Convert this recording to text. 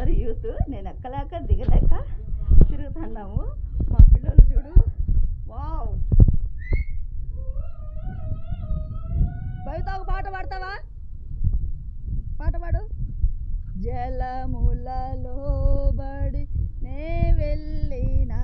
ఉన్నారు యూత్. నేను ఎక్కలేక దిగలేక తిరుగుతున్నాము. మా పిల్లలు చూడు, వావ్. బయట ఒక పాట పాడతావా? పాట పాడు. జలములలో బడి నే వెళ్ళినా